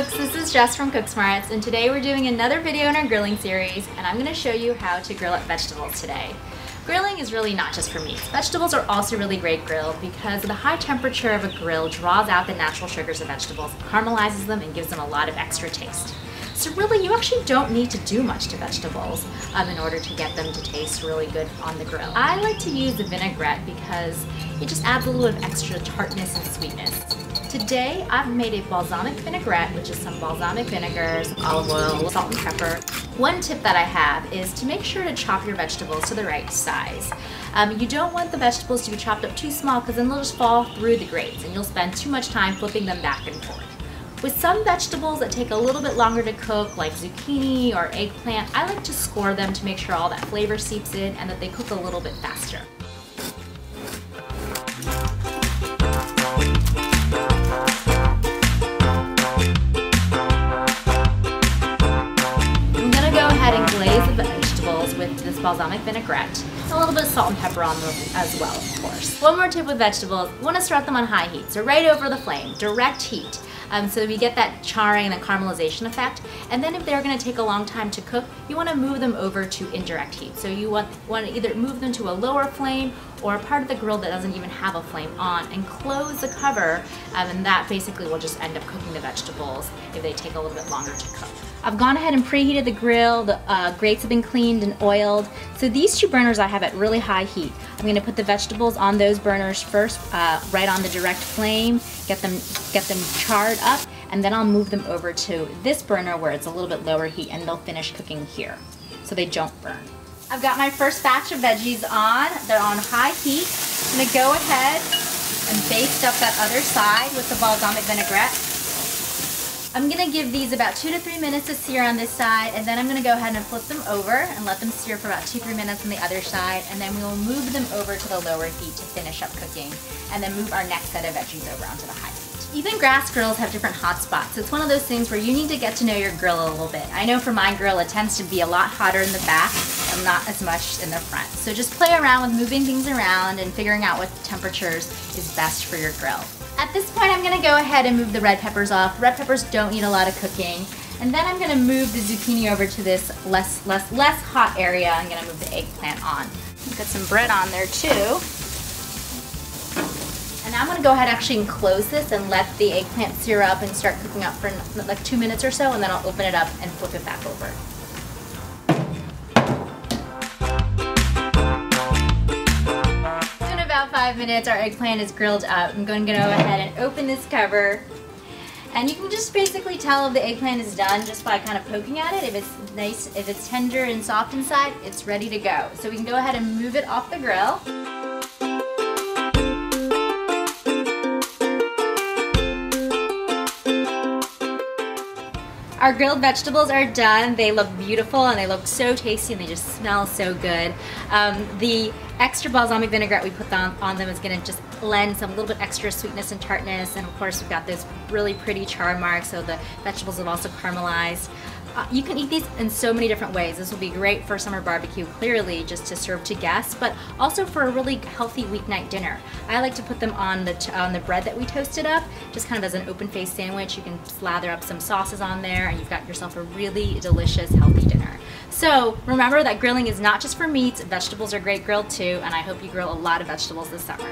folks, this is Jess from Cook Smarts, and today we're doing another video in our grilling series, and I'm going to show you how to grill up vegetables today. Grilling is really not just for meats. Vegetables are also really great grilled because the high temperature of a grill draws out the natural sugars of vegetables, caramelizes them, and gives them a lot of extra taste. So really, you actually don't need to do much to vegetables in order to get them to taste really good on the grill. I like to use the vinaigrette because it just adds a little bit of extra tartness and sweetness. Today, I've made a balsamic vinaigrette, which is some balsamic vinegar, some olive oil, salt and pepper. One tip that I have is to make sure to chop your vegetables to the right size. You don't want the vegetables to be chopped up too small because then they'll just fall through the grates and you'll spend too much time flipping them back and forth. With some vegetables that take a little bit longer to cook, like zucchini or eggplant, I like to score them to make sure all that flavor seeps in and that they cook a little bit faster. I'm gonna go ahead and glaze the vegetables with this balsamic vinaigrette. A little bit of salt and pepper on them as well, of course. One more tip with vegetables, you want to start them on high heat, so right over the flame, direct heat. So we get that charring and the caramelization effect. And then if they're going to take a long time to cook, you want to move them over to indirect heat. So you want to either move them to a lower flame or a part of the grill that doesn't even have a flame on and close the cover, and that basically will just end up cooking the vegetables if they take a little bit longer to cook. I've gone ahead and preheated the grill, the grates have been cleaned and oiled. So these two burners I have at really high heat. I'm going to put the vegetables on those burners first, right on the direct flame, get them charred up, and then I'll move them over to this burner where it's a little bit lower heat and they'll finish cooking here so they don't burn. I've got my first batch of veggies on. They're on high heat. I'm going to go ahead and baste up that other side with the balsamic vinaigrette. I'm going to give these about 2 to 3 minutes to sear on this side, and then I'm going to go ahead and flip them over and let them sear for about 2-3 minutes on the other side, and then we will move them over to the lower heat to finish up cooking, and then move our next set of veggies over onto the high heat. Even grass grills have different hot spots. It's one of those things where you need to get to know your grill a little bit. I know for my grill it tends to be a lot hotter in the back and not as much in the front. So just play around with moving things around and figuring out what temperatures is best for your grill. At this point, I'm going to go ahead and move the red peppers off. Red peppers don't need a lot of cooking. And then I'm going to move the zucchini over to this less hot area. I'm going to move the eggplant on. Got some bread on there too. And now I'm going to go ahead actually and close this and let the eggplant sear up and start cooking up for like 2 minutes or so, and then I'll open it up and flip it back over. In about 5 minutes, our eggplant is grilled up. I'm going to go ahead and open this cover. And you can just basically tell if the eggplant is done just by kind of poking at it. If it's nice, if it's tender and soft inside, it's ready to go. So we can go ahead and move it off the grill. Our grilled vegetables are done. They look beautiful and they look so tasty and they just smell so good. The extra balsamic vinaigrette we put on them is gonna just lend some little bit extra sweetness and tartness, and of course we've got those really pretty char marks, so the vegetables have also caramelized. You can eat these in so many different ways. This will be great for summer barbecue, clearly just to serve to guests, but also for a really healthy weeknight dinner. I like to put them on the bread that we toasted up, just kind of as an open-faced sandwich. You can slather up some sauces on there and you've got yourself a really delicious, healthy dinner. So remember that grilling is not just for meats, vegetables are great grilled too, and I hope you grill a lot of vegetables this summer.